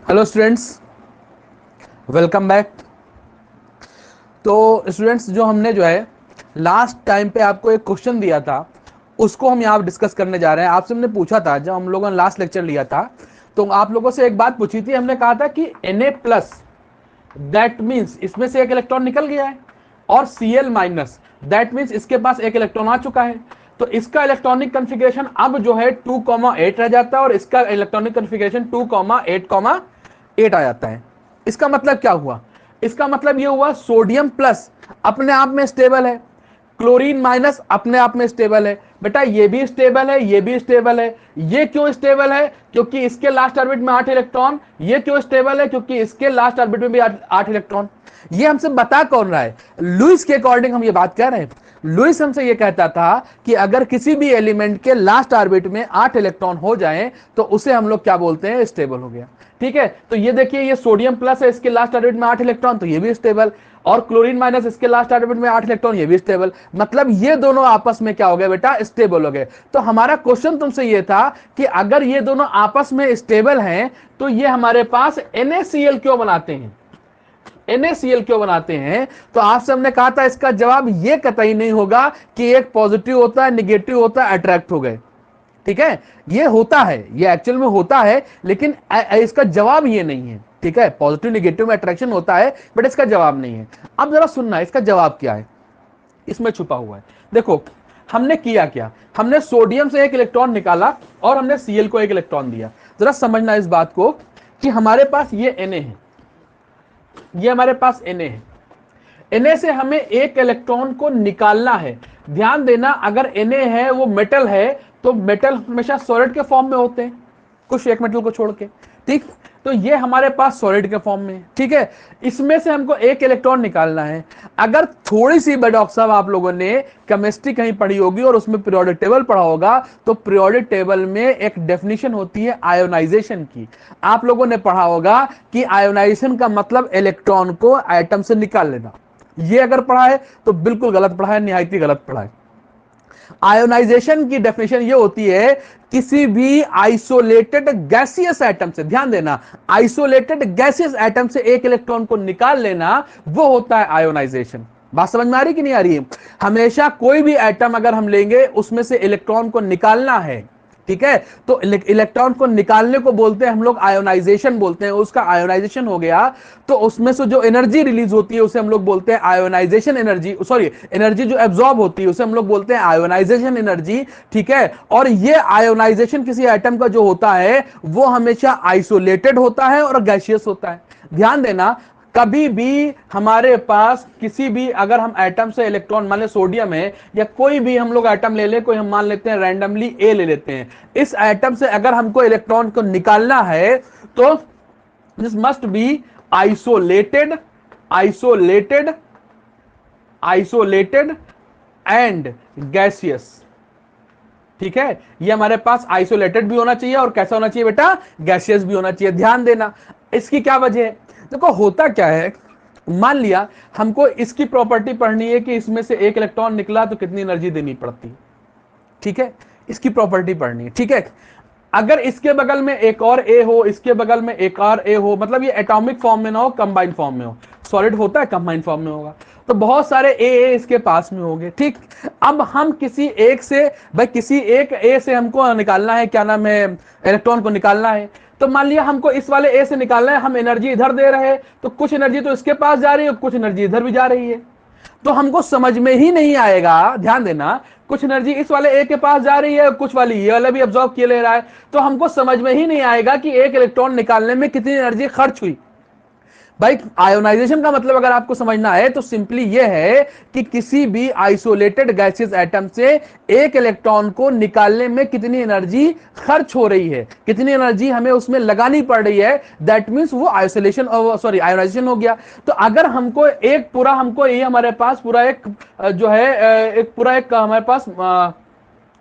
Hello students, welcome back. तो students, जो हमने जो है लास्ट टाइम पे आपको एक क्वेश्चन दिया था, उसको हम यहाँ डिस्कस करने जा रहे हैं। आपसे हमने पूछा था, जब हम लोगों ने लास्ट लेक्चर लिया था, तो आप लोगों से एक बात पूछी थी। हमने कहा था कि Na+, दैट मीन्स इसमें से एक इलेक्ट्रॉन निकल गया है, और Cl-, दैट मीन्स इसके पास एक इलेक्ट्रॉन आ चुका है। तो इसका इलेक्ट्रॉनिक कन्फिग्रेशन अब जो है 2,8 रह जाता है, और इसका इलेक्ट्रॉनिक कन्फिग्रेशन 2,8,8 आ जाता है। इसका मतलब क्या हुआ? इसका मतलब ये हुआ सोडियम प्लस अपने आप में स्टेबल है, क्लोरीन माइनस अपने आप में स्टेबल है। बेटा ये भी स्टेबल है, ये भी स्टेबल है। ये क्यों स्टेबल है? क्योंकि इसके लास्ट ऑर्बिट में 8 इलेक्ट्रॉन। ये क्यों स्टेबल है? क्योंकि इसके लास्ट ऑर्बिट में भी 8 इलेक्ट्रॉन। ये हमसे बता कौन रहा है? लुईस के अकॉर्डिंग हम ये बात कह रहे हैं। लुईस हमसे ये कहता था कि अगर किसी भी एलिमेंट के लास्ट ऑर्बिट में 8 इलेक्ट्रॉन हो जाएं तो उसे हम लोग क्या बोलते हैं? स्टेबल हो गया। ठीक है, तो ये देखिए, ये सोडियम प्लस है, इसके लास्ट ऑर्बिट में 8 इलेक्ट्रॉन, तो ये भी स्टेबल। और क्लोरीन माइनस, इसके लास्ट ऑर्बिट में 8 इलेक्ट्रॉन, ये भी स्टेबल। मतलब ये दोनों आपस में क्या हो गए बेटा? स्टेबल हो गए। तो हमारा क्वेश्चन तुमसे ये था कि अगर ये दोनों आपस में स्टेबल हैं तो ये हमारे पास NaCl क्यों बनाते हैं? NaCl क्यों बनाते हैं? तो आपसे हमने कहा था इसका जवाब ये कतई नहीं होगा कि एक पॉजिटिव होता है, निगेटिव होता है, अट्रैक्ट हो गए। ठीक है, ये होता है, ये एक्चुअल में होता है, लेकिन इसका जवाब ये नहीं है। ठीक है, पॉजिटिव निगेटिव में अट्रैक्शन होता है, बट इसका जवाब नहीं है। अब जरा सुनना, इसका जवाब क्या है, इसमें छुपा हुआ है। देखो, हमने किया क्या? हमने सोडियम से एक इलेक्ट्रॉन निकाला और हमने Cl को एक इलेक्ट्रॉन दिया। जरा समझना इस बात को कि हमारे पास ये Na है, ये हमारे पास Na है। Na से हमें एक इलेक्ट्रॉन को निकालना है। ध्यान देना, अगर Na है वो मेटल है, तो मेटल हमेशा सॉलिड के फॉर्म में होते हैं, कुछ एक मेटल को छोड़ के। ठीक, तो ये हमारे पास सॉलिड के फॉर्म में है। ठीक है, इसमें से हमको एक इलेक्ट्रॉन निकालना है। अगर थोड़ी सी डॉक्टर साहब आप लोगों ने केमिस्ट्री कहीं पढ़ी होगी और उसमें पीरियोडिक टेबल पढ़ा होगा, तो पीरियोडिक टेबल में एक डेफिनेशन होती है आयोनाइजेशन की। आप लोगों ने पढ़ा होगा कि आयोनाइजेशन का मतलब इलेक्ट्रॉन को एटम से निकाल लेना। ये अगर पढ़ा है तो बिल्कुल गलत पढ़ा है, निहायती गलत पढ़ा है। आयोनाइजेशन की डेफिनेशन ये होती है किसी भी आइसोलेटेड गैसियस एटम से, ध्यान देना, आइसोलेटेड गैसियस एटम से एक इलेक्ट्रॉन को निकाल लेना, वो होता है आयोनाइजेशन। बात समझ में आ रही कि नहीं आ रही है? हमेशा कोई भी एटम अगर हम लेंगे, उसमें से इलेक्ट्रॉन को निकालना है। ठीक है, तो इलेक्ट्रॉन को निकालने को बोलते हैं हम लोग आयोनाइजेशन बोलते हैं। उसका आयोनाइजेशन हो गया तो उसमें से जो एनर्जी रिलीज होती है उसे हम लोग बोलते हैं आयोनाइजेशन एनर्जी। सॉरी, एनर्जी जो एब्जॉर्ब होती है उसे हम लोग बोलते हैं आयोनाइजेशन एनर्जी। ठीक है, और ये आयोनाइजेशन किसी एटम का जो होता है वो हमेशा आइसोलेटेड होता है और गैसियस होता है। ध्यान देना, कभी भी हमारे पास किसी भी, अगर हम एटम से इलेक्ट्रॉन, मान ले सोडियम है या कोई भी हम लोग एटम ले ले, कोई हम मान लेते हैं रैंडमली A ले लेते हैं, इस एटम से अगर हमको इलेक्ट्रॉन को निकालना है तो this must be isolated, isolated, isolated and gaseous. ठीक है, ये हमारे पास आइसोलेटेड भी होना चाहिए और कैसा होना चाहिए बेटा? गैसियस भी होना चाहिए। ध्यान देना, इसकी क्या वजह है? देखो, होता क्या है, मान लिया हमको इसकी प्रॉपर्टी पढ़नी है कि इसमें से एक इलेक्ट्रॉन निकला तो कितनी एनर्जी देनी पड़ती। ठीक है, इसकी प्रॉपर्टी पढ़नी है। ठीक है, अगर इसके बगल में एक और A हो, इसके बगल में एक और A हो, मतलब ये एटॉमिक फॉर्म में ना हो, कंबाइंड फॉर्म में हो। सॉलिड होता है कंबाइंड फॉर्म में होगा, तो बहुत सारे A इसके पास में होंगे। ठीक, अब हम किसी एक से, भाई किसी एक A से हमको निकालना है, क्या नाम है, इलेक्ट्रॉन को निकालना है। तो मान लिया हमको इस वाले A से निकालना है, हम एनर्जी इधर दे रहे हैं, तो कुछ एनर्जी तो इसके पास जा रही है, कुछ एनर्जी इधर भी जा रही है। तो हमको समझ में ही नहीं आएगा, ध्यान देना, कुछ एनर्जी इस वाले A के पास जा रही है, कुछ वाली ये वाला भी अब्सॉर्ब किए ले रहा है, तो हमको समझ में ही नहीं आएगा कि एक इलेक्ट्रॉन निकालने में कितनी एनर्जी खर्च हुई। भाई आयोनाइजेशन का मतलब अगर आपको समझना है तो सिंपली यह है कि किसी भी आइसोलेटेड गैसियस एटम से एक इलेक्ट्रॉन को निकालने में कितनी एनर्जी खर्च हो रही है, कितनी एनर्जी हमें उसमें लगानी पड़ रही है, दैट मींस वो आइसोलेशन, सॉरी आयोनाइजेशन हो गया। तो अगर हमको एक पूरा, हमको ये हमारे पास पूरा एक जो है एक पूरा एक हमारे पास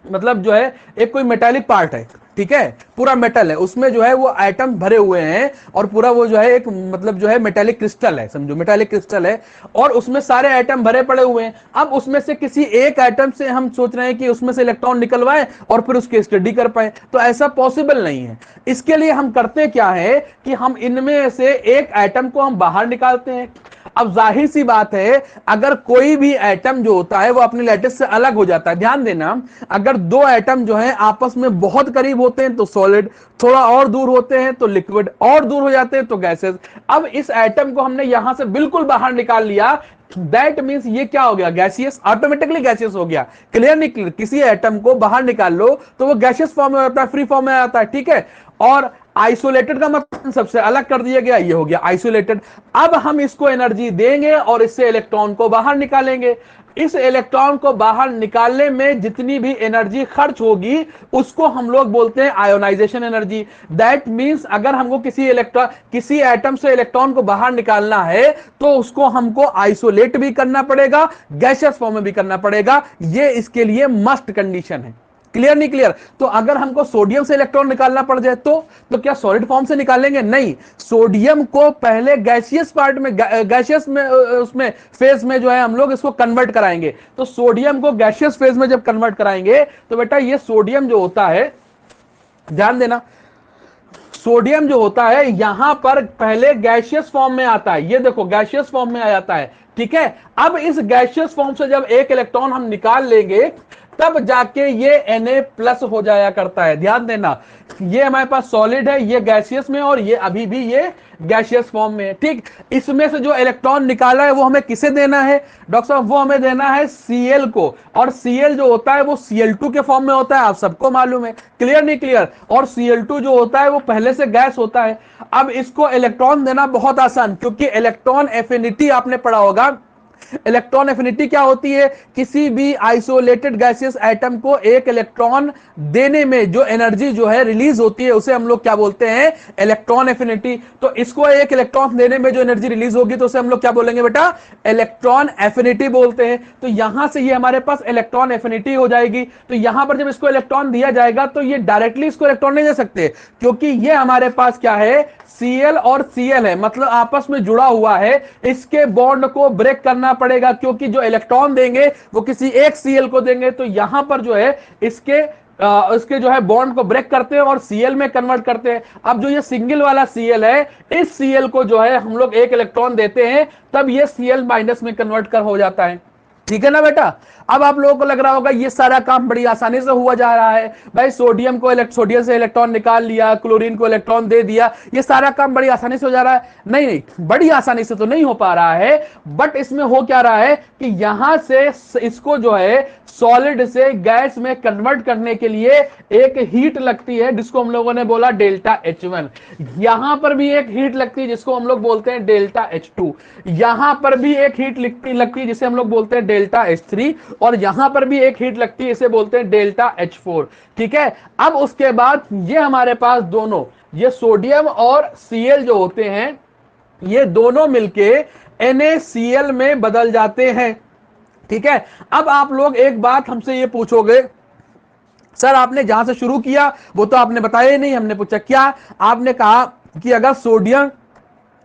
मतलब जो है एक कोई मेटालिक पार्ट है। ठीक है, पूरा मेटल है, उसमें जो है वो एटम भरे हुए हैं और पूरा वो जो है एक मतलब जो है मेटालिक क्रिस्टल है, समझो मेटालिक क्रिस्टल है और उसमें सारे एटम भरे पड़े हुए हैं। अब उसमें से किसी एक एटम से हम सोच रहे हैं कि उसमें से इलेक्ट्रॉन निकलवाएं और फिर उसकी स्टडी कर पाए, तो ऐसा पॉसिबल नहीं है। इसके लिए हम करते क्या है कि हम इनमें से एक एटम को हम बाहर निकालते हैं। अब जाहिर सी बात है, अगर कोई भी एटम जो होता है वो अपने लैटिस से अलग हो जाता है। ध्यान देना, अगर दो एटम जो है आपस में बहुत करीब होते हैं तो सॉलिड, थोड़ा और दूर होते हैं तो लिक्विड, और दूर हो जाते हैं तो गैसेस। अब इस एटम को हमने यहां से बिल्कुल बाहर निकाल लिया, दैट मींस ये क्या हो गया, गैसियस, ऑटोमेटिकली गैसियस हो गया। क्लियर नहीं क्लियर? किसी एटम को बाहर निकाल लो तो वो गैसियस फॉर्म में आता है, फ्री फॉर्म में आता है, ठीक है। और आइसोलेटेड का मतलब सबसे अलग कर दिया गया, ये हो गया आइसोलेटेड। अब हम इसको एनर्जी देंगे और इससे इलेक्ट्रॉन को बाहर निकालेंगे। इस इलेक्ट्रॉन को बाहर निकालने में जितनी भी एनर्जी खर्च होगी उसको हम लोग बोलते हैं आयोनाइजेशन एनर्जी। दैट मींस अगर हमको किसी एटम से इलेक्ट्रॉन को बाहर निकालना है तो उसको हमको आइसोलेट भी करना पड़ेगा, गैसियस फॉर्म में भी करना पड़ेगा, ये इसके लिए मस्ट कंडीशन है। क्लियर नहीं क्लियर? तो अगर हमको सोडियम से इलेक्ट्रॉन निकालना पड़ जाए तो क्या सॉलिड फॉर्म से निकालेंगे? नहीं, सोडियम को पहले गैसियस पार्ट में, गैसियस में, उसमें फेज में जो है हम लोग इसको कन्वर्ट कराएंगे। तो सोडियम को गैसियस फेज में जब कन्वर्ट कराएंगे तो बेटा ये सोडियम जो होता है, ध्यान देना, सोडियम जो होता है यहां पर पहले गैसियस फॉर्म में आता है, ये देखो गैसियस फॉर्म में आ जाता है, ठीक है। अब इस गैसियस फॉर्म से जब एक इलेक्ट्रॉन हम निकाल लेंगे तब जाके ये Na+ हो जाया करता है। ध्यान देना, ये हमारे पास सॉलिड है, ये गैसियस में, और ये अभी भी ये गैसियस फॉर्म में है, ठीक। इसमें से जो इलेक्ट्रॉन निकाला है वो हमें किसे देना है डॉक्टर साहब? वो हमें देना है Cl को, और Cl जो होता है वो Cl2 के फॉर्म में होता है, आप सबको मालूम है। क्लियर नहीं क्लियर? और Cl2 जो होता है वो पहले से गैस होता है। अब इसको इलेक्ट्रॉन देना बहुत आसान, क्योंकि इलेक्ट्रॉन एफिनिटी आपने पढ़ा होगा। इलेक्ट्रॉन एफिनिटी क्या होती है? किसी भी आइसोलेटेड गैसियस एटम को एक इलेक्ट्रॉन देने में जो एनर्जी जो है रिलीज होती है उसे हम लोग क्या बोलते हैं? Electron affinity. तो इसको एक इलेक्ट्रॉन देने में जो एनर्जी रिलीज होगी तो उसे हम लोग क्या बोलेंगे बेटा? इलेक्ट्रॉन एफिनिटी बोलते हैं। तो यहां से ये हमारे पास इलेक्ट्रॉन एफिनिटी हो जाएगी। तो यहां पर जब इसको इलेक्ट्रॉन दिया जाएगा तो ये डायरेक्टली इसको इलेक्ट्रॉन नहीं दे सकते, क्योंकि ये हमारे पास क्या है? Cl और Cl है, मतलब आपस में जुड़ा हुआ है। इसके बॉन्ड को ब्रेक करना पड़ेगा, क्योंकि जो इलेक्ट्रॉन देंगे वो किसी एक Cl को देंगे। तो यहां पर जो है इसके जो है बॉन्ड को ब्रेक करते हैं और Cl में कन्वर्ट करते हैं। अब जो ये सिंगल वाला Cl है, इस Cl को जो है हम लोग एक इलेक्ट्रॉन देते हैं, तब ये Cl- में कन्वर्ट कर हो जाता है। ठीक है ना बेटा? अब आप लोगों को लग रहा होगा ये सारा काम बड़ी आसानी से हुआ जा रहा है भाई, सोडियम से इलेक्ट्रॉन निकाल लिया, क्लोरीन को इलेक्ट्रॉन दे दिया, ये सारा काम बड़ी आसानी से हो जा रहा है। नहीं नहीं, बड़ी आसानी से तो नहीं हो पा रहा है, बट इसमें हो क्या रहा है कि यहां से इसको जो है सॉलिड से गैस में कन्वर्ट करने के लिए एक हीट लगती है, जिसको हम लोगों ने बोला ΔH1। यहां पर भी एक हीट लगती है जिसको हम लोग बोलते हैं ΔH2। यहां पर भी एक हीट लगती है जिसे हम लोग बोलते हैं ΔH3, और यहां पर भी एक हीट लगती है, इसे बोलते हैं ΔH4। ठीक है। अब उसके बाद ये हमारे पास दोनों, ये सोडियम और Cl जो होते हैं, ये दोनों मिलके NaCl में बदल जाते हैं। ठीक है। अब आप लोग एक बात हमसे ये पूछोगे, सर आपने जहां से शुरू किया वो तो आपने बताया ही नहीं। हमने पूछा क्या? आपने कहा कि अगर सोडियम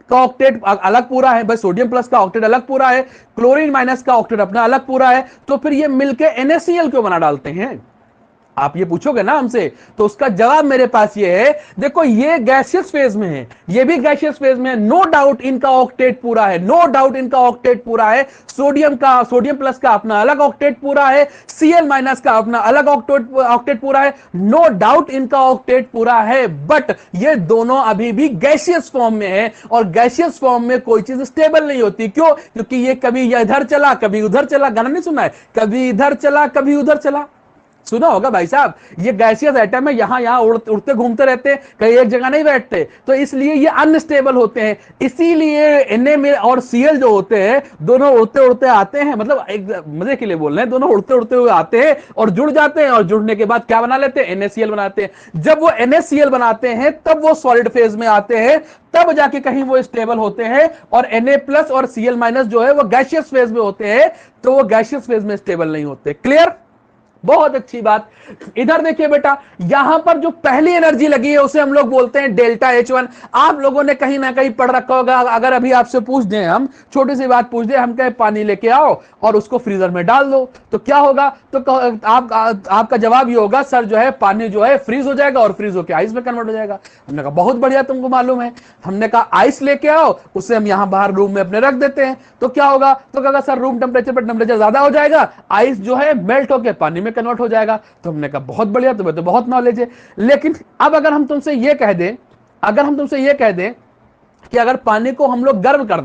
का ऑक्टेट अलग पूरा है, भाई सोडियम प्लस का ऑक्टेट अलग पूरा है, क्लोरीन माइनस का ऑक्टेट अपना अलग पूरा है, तो फिर ये मिलके NaCl क्यों बना डालते हैं? आप ये पूछोगे ना हमसे, तो उसका जवाब मेरे पास ये है, देखो ये गैसियस फेज में है, ये भी गैसियस फेज में है, नो डाउट इनका ऑक्टेट पूरा है, नो डाउट इनका ऑक्टेट पूरा है। सोडियम प्लस का अपना अलग ऑक्टेट पूरा है, Cl माइनस का अपना अलग ऑक्टेट पूरा है, नो डाउट इनका ऑक्टेट पूरा है। बट ये दोनों अभी भी गैसियस फॉर्म में है, और गैसियस फॉर्म में कोई चीज स्टेबल नहीं होती। क्यों? क्योंकि ये कभी इधर चला कभी उधर चला। गाना नहीं सुना है? कभी इधर चला कभी उधर चला, सुना होगा भाई साहब। ये गैसियस एटम है, यहां उड़ते घूमते रहते हैं, कहीं एक जगह नहीं बैठते, तो इसलिए ये अनस्टेबल होते हैं। इसीलिए Na में और Cl जो होते हैं दोनों उड़ते उड़ते आते हैं, मतलब एक मजे के लिए बोल रहे हैं, दोनों उड़ते उड़ते हुए आते हैं और जुड़ जाते हैं, और जुड़ने के बाद क्या बना लेते हैं? NaCl बनाते हैं। जब वो NaCl बनाते हैं तब वो सॉलिड फेज में आते हैं, तब जाके कहीं वो स्टेबल होते हैं, और Na+ और Cl- जो है वो गैसियस फेज में होते हैं, तो वो गैसियस फेज में स्टेबल नहीं होते। क्लियर? बहुत अच्छी बात। इधर देखिए बेटा, यहां पर जो पहली एनर्जी लगी है उसे हम लोग बोलते हैं डेल्टा H1। आप लोगों ने कहीं ना कहीं पढ़ रखा होगा। अगर अभी आपसे पूछ दें, हम छोटी सी बात पूछ दें, हम कहें पानी लेके आओ और उसको फ्रीजर में डाल दो, तो क्या होगा? तो आपका जवाब ये होगा, सर जो है पानी जो है फ्रीज हो जाएगा और फ्रीज होकर आइस में कन्वर्ट हो जाएगा। हमने कहा बहुत बढ़िया, तुमको मालूम है। हमने कहा आइस लेके आओ, उसे हम यहां बाहर रूम में अपने रख देते हैं, तो क्या होगा? तो कहा सर रूम टेम्परेचर पर टेम्परेचर ज्यादा हो जाएगा, आइस जो है मेल्ट होकर पानी में कन्वर्ट हो जाएगा। तो हमने कहा बहुत बढ़िया, तुम्हें तो बहुत नॉलेज है। लेकिन अब अगर हम तुमसे यह कह दें, कि अगर पानी को हम लोग गर्म कर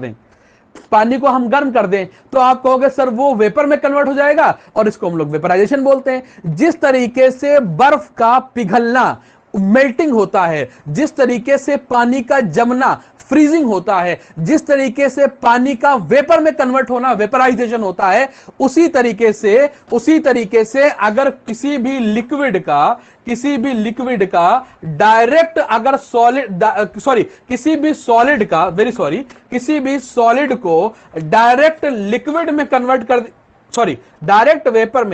दें, तो आप कहोगे सर वो वेपर में कन्वर्ट हो जाएगा, और इसको हम लोग वेपराइजेशन बोलते हैं। जिस तरीके से बर्फ का पिघलना मेल्टिंग होता है, जिस तरीके से पानी का जमना फ्रीजिंग होता है, जिस तरीके से पानी का वेपर में कन्वर्ट होना वेपराइजेशन होता है, उसी तरीके से अगर किसी भी लिक्विड का डायरेक्ट अगर किसी भी सॉलिड को डायरेक्ट लिक्विड में कन्वर्ट कर, डायरेक्ट वेपर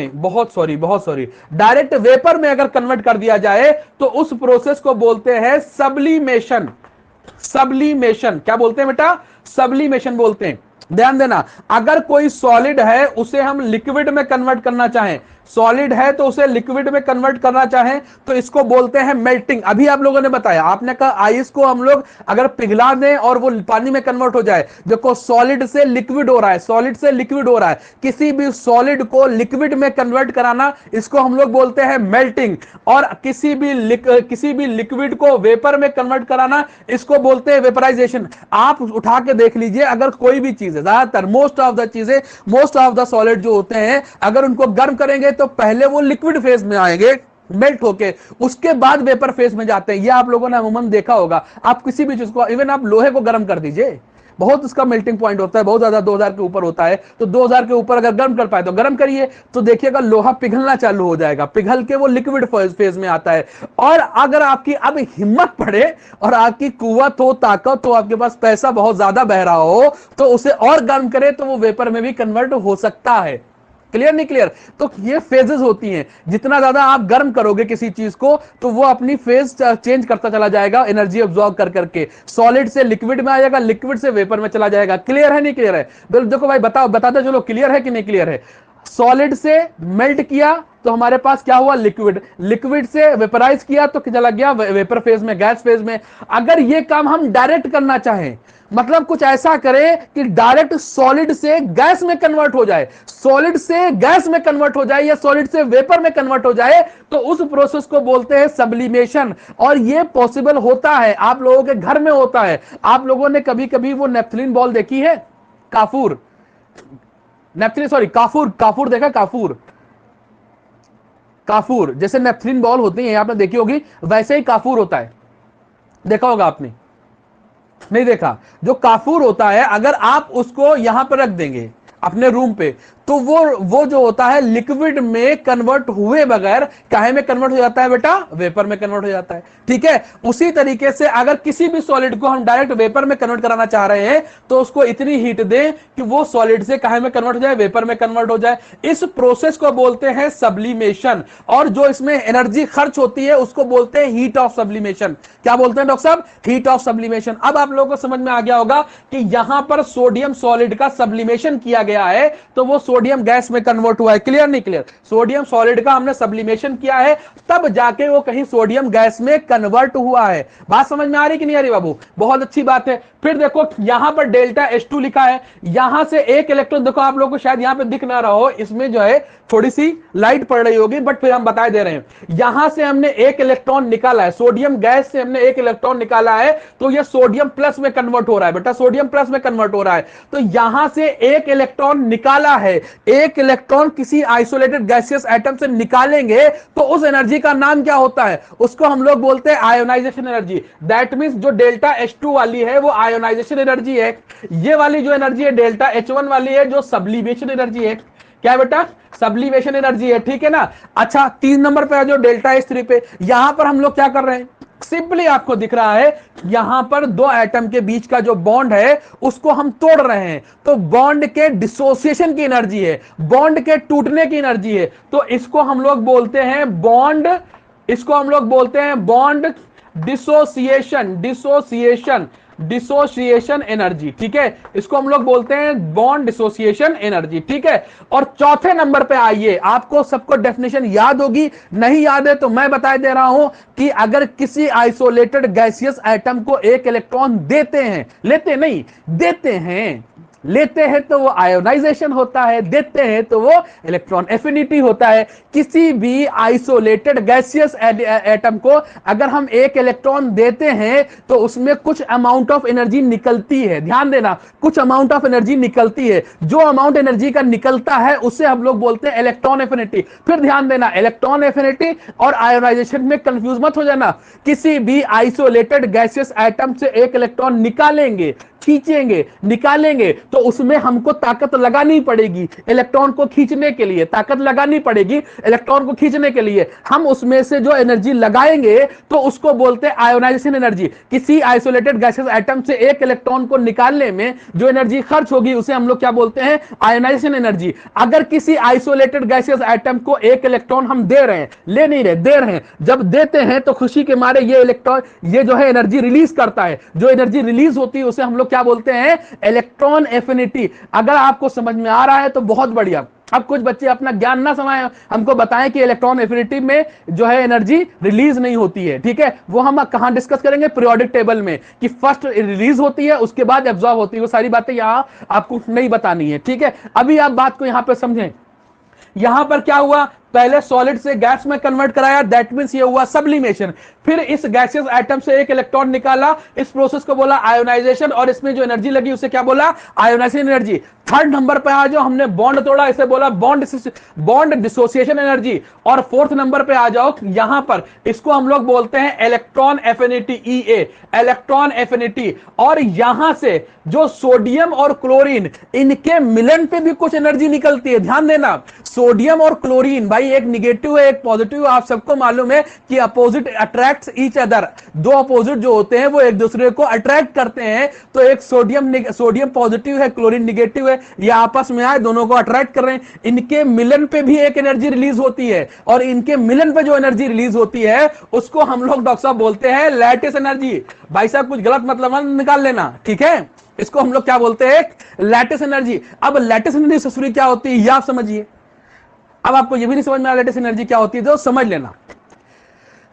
में अगर कन्वर्ट कर दिया जाए, तो उस प्रोसेस को बोलते हैं सब्लिमेशन। क्या बोलते हैं बेटा? सब्लिमेशन बोलते हैं। ध्यान देना, अगर कोई सॉलिड है उसे हम लिक्विड में कन्वर्ट करना चाहें, तो इसको बोलते हैं मेल्टिंग। अभी आप लोगों ने बताया, आपने कहा आइस को हम लोग अगर पिघला दें और वो पानी में कन्वर्ट हो जाए, देखो सॉलिड से लिक्विड हो रहा है, किसी भी सॉलिड को लिक्विड में कन्वर्ट कराना, इसको हम लोग बोलते हैं मेल्टिंग। और किसी भी लिक्विड को वेपर में कन्वर्ट कराना, इसको बोलते हैं वेपराइजेशन। आप उठा के देख लीजिए, अगर कोई भी चीज है, ज्यादातर मोस्ट ऑफ द सॉलिड जो होते हैं, अगर उनको गर्म करेंगे तो पहले वो लिक्विड फेज में आएंगे मेल्ट होके, उसके बाद वेपर फेज में जाते हैं। ये आप लोगों ने अमूमन देखा होगा। आप किसी भी चीज को, इवन आप लोहे को गर्म कर दीजिए, बहुत उसका मेल्टिंग पॉइंट होता है, बहुत ज्यादा 2000 के ऊपर होता है, तो 2000 के ऊपर अगर गर्म कर पाए तो गर्म करिए, तो देखिएगा लोहा पिघलना चालू हो जाएगा, पिघल के वो लिक्विड फेज में आता है। और अगर आपकी अब हिम्मत पड़े और आपकी कुव्वत हो, ताकत हो, आपके पास पैसा बहुत ज्यादा बह रहा हो, तो उसे और गर्म करे तो वो वेपर में भी कन्वर्ट हो सकता है। क्लियर नहीं क्लियर? तो ये फेजेस होती हैं। जितना ज्यादा आप गर्म करोगे किसी चीज को, तो वो अपनी फेज चेंज करता चला जाएगा, एनर्जी अब्सॉर्ब कर करके सॉलिड से लिक्विड में आ जाएगा, लिक्विड से वेपर में चला जाएगा। क्लियर है नहीं क्लियर है? देखो भाई, बताते चलो क्लियर है कि नहीं क्लियर है। सॉलिड से मेल्ट किया तो हमारे पास क्या हुआ? लिक्विड से वेपराइज किया तो चला गया वेपर फेज में, गैस फेज में। अगर ये काम हम डायरेक्ट करना चाहें, मतलब कुछ ऐसा करें कि डायरेक्ट सॉलिड से गैस में कन्वर्ट हो जाए, या सॉलिड से वेपर में कन्वर्ट हो जाए, तो उस प्रोसेस को बोलते हैं सब्लिमेशन। और ये पॉसिबल होता है, आप लोगों के घर में होता है। आप लोगों ने कभी कभी वो नेपथलीन बॉल देखी है? काफूर देखा? काफूर जैसे नेपथलीन बॉल होती है, आपने देखी होगी, वैसे ही काफूर होता है। देखा होगा आपने? नहीं देखा? जो काफूर होता है, अगर आप उसको यहां पर रख देंगे अपने रूम पे, तो वो जो होता है लिक्विड में कन्वर्ट हुए बगैर काहे में कन्वर्ट हो जाता है बेटा? वेपर में कन्वर्ट हो जाता है। ठीक है? उसी तरीके से अगर किसी भी सॉलिड को हम डायरेक्ट वेपर में कन्वर्ट कराना चाह रहे हैं, तो उसको इतनी हीट दें कि वो सॉलिड से काहे में कन्वर्ट हो जाए? वेपर में कन्वर्ट हो जाए। इस प्रोसेस को बोलते हैं सब्लिमेशन। और जो इसमें एनर्जी खर्च होती है उसको बोलते हैं हीट ऑफ सब्लिमेशन। क्या बोलते हैं डॉक्टर साहब? Heat of sublimation. अब आप लोगों को समझ में आ गया होगा कि यहां पर सोडियम सॉलिड का सब्लिमेशन किया गया है, तो वो सोडियम गैस में कन्वर्ट हुआ है। क्लियर नहीं क्लियर? सोडियम सॉलिड का हमने सब्लिमेशन किया है, तब जाके वो कहीं सोडियम गैस में कन्वर्ट हुआ है। बात समझ में आ रही कि नहीं आ रही बाबू? बहुत अच्छी बात है। फिर देखो यहां पर डेल्टा H2 लिखा है, यहां से एक इलेक्ट्रॉन, देखो आप लोगों को शायद यहां पे दिख ना रहा हो, इसमें जो है थोड़ी सी लाइट पड़ रही होगी, बट फिर हम बता दे रहे हैं। यहां से हमने एक इलेक्ट्रॉन निकाला है, सोडियम गैस से हमने एक इलेक्ट्रॉन निकाला है, तो यह सोडियम प्लस में कन्वर्ट हो रहा है बेटा, सोडियम प्लस में कन्वर्ट हो रहा है। तो यहां से एक इलेक्ट्रॉन निकाला है, एक इलेक्ट्रॉन किसी आइसोलेटेड गैसियस एटम से निकालेंगे, तो उस एनर्जी का नाम क्या होता है? उसको हम लोग बोलते हैं आयोनाइजेशन एनर्जी। दैट मींस जो डेल्टा H2 वाली है वो आयोनाइजेशन एनर्जी है, ये वाली जो एनर्जी है डेल्टा H1 वाली है जो सब्लिमेशन एनर्जी है। क्या बेटा? सब्लिमेशन एनर्जी है। ठीक है ना? अच्छा, 3 नंबर पे है जो डेल्टा H3 पे, यहां पर हम लोग क्या कर रहे हैं? सिंपली आपको दिख रहा है यहां पर दो एटम के बीच का जो बॉन्ड है उसको हम तोड़ रहे हैं, तो बॉन्ड के डिसोसिएशन की एनर्जी है, बॉन्ड के टूटने की एनर्जी है, तो इसको हम लोग बोलते हैं बॉन्ड, इसको हम लोग बोलते हैं bond dissociation, dissociation, dissociation energy. ठीक है, इसको हम लोग बोलते हैं बॉन्ड डिसोसिएशन एनर्जी। ठीक है, और चौथे नंबर पे आइए, आपको सबको डेफिनेशन याद होगी, नहीं याद है तो मैं बता दे रहा हूं कि अगर किसी आइसोलेटेड गैसियस एटम को एक इलेक्ट्रॉन देते हैं, लेते नहीं, देते हैं, लेते हैं तो वो आयोनाइजेशन होता है, देते हैं तो वो इलेक्ट्रॉन एफिनिटी होता है। किसी भी आइसोलेटेड गैसियस एटम को अगर हम एक इलेक्ट्रॉन देते हैं तो उसमें कुछ अमाउंट ऑफ एनर्जी निकलती है, ध्यान देना, कुछ अमाउंट ऑफ एनर्जी निकलती है, जो अमाउंट एनर्जी का निकलता है उसे हम लोग बोलते हैं इलेक्ट्रॉन एफिनिटी। फिर ध्यान देना, इलेक्ट्रॉन एफिनिटी और आयोनाइजेशन में कंफ्यूज मत हो जाना। किसी भी आइसोलेटेड गैसियस एटम से एक इलेक्ट्रॉन निकालेंगे, खींचेंगे, निकालेंगे, तो उसमें हमको ताकत लगानी पड़ेगी, इलेक्ट्रॉन को खींचने के लिए ताकत लगानी पड़ेगी, इलेक्ट्रॉन को खींचने के लिए हम उसमें से जो एनर्जी लगाएंगे तो उसको बोलते हैं आयोनाइजेशन एनर्जी। किसी आइसोलेटेड गैसेस एटम से एक इलेक्ट्रॉन को निकालने में जो एनर्जी खर्च होगी उसे हम लोग क्या बोलते हैं, आयोनाइजेशन एनर्जी। अगर किसी आइसोलेटेड गैसेस एटम को एक इलेक्ट्रॉन हम दे रहे हैं, ले नहीं रहे, दे रहे हैं, जब देते हैं तो खुशी के मारे ये इलेक्ट्रॉन, ये जो है एनर्जी रिलीज करता है, जो एनर्जी रिलीज होती है उसे हम लोग क्या बोलते हैं, इलेक्ट्रॉन एफिनिटी। अगर आपको समझ में आ रहा है तो बहुत बढ़िया। अब कुछ बच्चे अपना ज्ञान ना समाए, हमको बताएं कि इलेक्ट्रॉन एफिनिटी में जो है एनर्जी रिलीज नहीं होती है। ठीक है, वो हम कहां डिस्कस करेंगे, पीरियोडिक टेबल में, कि फर्स्ट रिलीज होती है उसके बाद एब्जॉर्ब होती है। वो सारी बातें यहां आपको नहीं बतानी है। ठीक है, अभी आप बात को यहां पे समझें। यहां पर क्या हुआ, पहले सॉलिड से गैस में कन्वर्ट कराया, दैट मींस ये हुआ सब्लिमेशन। फिर इस गैसियस एटम से एक इलेक्ट्रॉन निकाला, इस प्रोसेस को बोला आयोनाइजेशन, और इसमें जो एनर्जी लगी उसे क्या बोला, आयोनाइजेशन एनर्जी। थर्ड नंबर पे आ जाओ, हमने बॉन्ड तोड़ा, इसे बोला बॉन्ड डिसोसिएशन एनर्जी। और फोर्थ नंबर पे आ जाओ, यहां पर इसको हम लोग बोलते हैं इलेक्ट्रॉन एफिनिटी, ईए, इलेक्ट्रॉन एफिनिटी। और यहां से जो सोडियम और क्लोरीन, इनके मिलन पे भी कुछ एनर्जी निकलती है, ध्यान देना। सोडियम और क्लोरीन, भाई एक निगेटिव है एक पॉजिटिव, आप सबको मालूम है कि अपोजिट अट्रैक्ट्स ईच अदर। दो अपोजिट जो होते हैं वो एक दूसरे को अट्रैक्ट करते हैं, तो एक सोडियम पॉजिटिव है, क्लोरीन निगेटिव है, ये आपस में आए, दोनों को अट्रैक्ट कर रहे हैं, इनके मिलन पे भी एक एनर्जी रिलीज होती है, और इनके मिलन पे जो एनर्जी रिलीज होती है उसको हम लोग डॉक्टर साहब बोलते हैं लैटिस एनर्जी। भाई साहब कुछ गलत मतलब निकाल लेना, ठीक है, इसको हम लोग क्या बोलते हैं, लैटिस एनर्जी। अब लैटिस एनर्जी ससुरी क्या होती है ये आप समझिए। अब आपको ये भी नहीं समझ में आ लैटिस एनर्जी क्या होती है तो समझ लेना।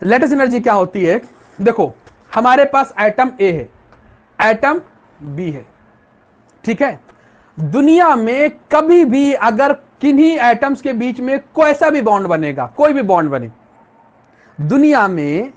लैटिस एनर्जी क्या होती है, देखो हमारे पास एटम ए है, एटम बी है, ठीक है। दुनिया में कभी भी अगर किन्हीं एटम्स के बीच में कोई सा भी बॉन्ड बनेगा, कोई भी बॉन्ड बने दुनिया में,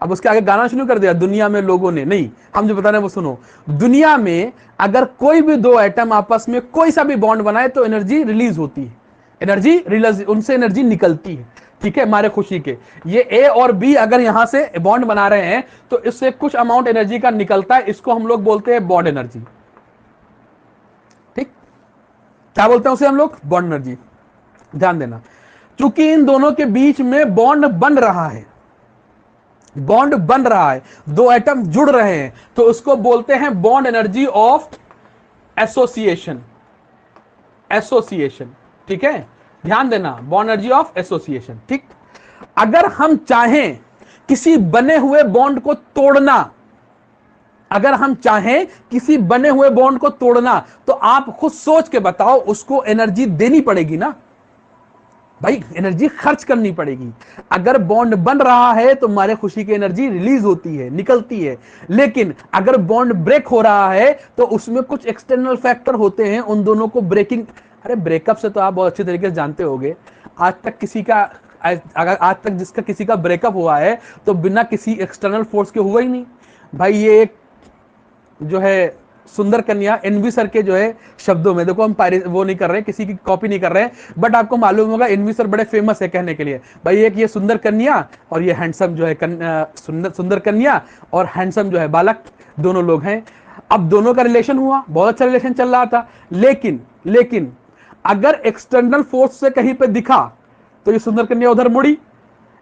अब उसके आगे गाना शुरू कर दिया दुनिया में लोगों ने, नहीं, हम जो बता रहे हैं वो सुनो। दुनिया में अगर कोई भी दो एटम आपस में कोई सा भी बॉन्ड बनाए तो एनर्जी रिलीज होती है, एनर्जी रिलीज, उनसे एनर्जी निकलती है, ठीक है, हमारे खुशी के। ये ए और बी अगर यहां से बॉन्ड बना रहे हैं तो इससे कुछ अमाउंट एनर्जी का निकलता है, इसको हम लोग बोलते हैं बॉन्ड एनर्जी। ठीक, क्या बोलते हैं उसे हम लोग, बॉन्ड एनर्जी। ध्यान देना, चूंकि इन दोनों के बीच में बॉन्ड बन रहा है, बॉन्ड बन रहा है, दो एटम जुड़ रहे हैं, तो उसको बोलते हैं bond energy of association, association, ठीक है, ध्यान देना, बॉन्ड एनर्जी ऑफ एसोसिएशन। ठीक, अगर हम चाहें किसी बने हुए बॉन्ड को तोड़ना, अगर हम चाहें किसी बने हुए बॉन्ड को तोड़ना, तो आप खुद सोच के बताओ, उसको एनर्जी देनी पड़ेगी ना भाई, एनर्जी खर्च करनी पड़ेगी। अगर बॉन्ड बन रहा है तो हमारे खुशी की एनर्जी रिलीज होती है, निकलती है। लेकिन अगर बॉन्ड ब्रेक हो रहा है तो उसमें कुछ एक्सटर्नल फैक्टर होते हैं, उन दोनों को ब्रेकिंग, अरे ब्रेकअप से तो आप बहुत अच्छे तरीके से जानते होंगे, आज तक किसी का, अगर आज तक जिसका किसी का ब्रेकअप हुआ है तो बिना किसी एक्सटर्नल फोर्स के हुआ ही नहीं भाई। ये एक जो है सुंदर कन्या, एनवी सर के जो है शब्दों में, देखो हम वो नहीं कर रहे हैं, किसी की कॉपी नहीं कर रहे हैं, बट आपको मालूम होगा एनवी सर बड़े फेमस है कहने के लिए, भाई एक ये सुंदर कन्या और ये हैंडसम जो है सुंदर कन्या और हैंडसम जो है बालक, दोनों लोग हैं। अब दोनों का रिलेशन हुआ, बहुत अच्छा रिलेशन चल रहा था, लेकिन अगर एक्सटर्नल फोर्स से कहीं पे दिखा तो ये सुंदर कन्या उधर मुड़ी,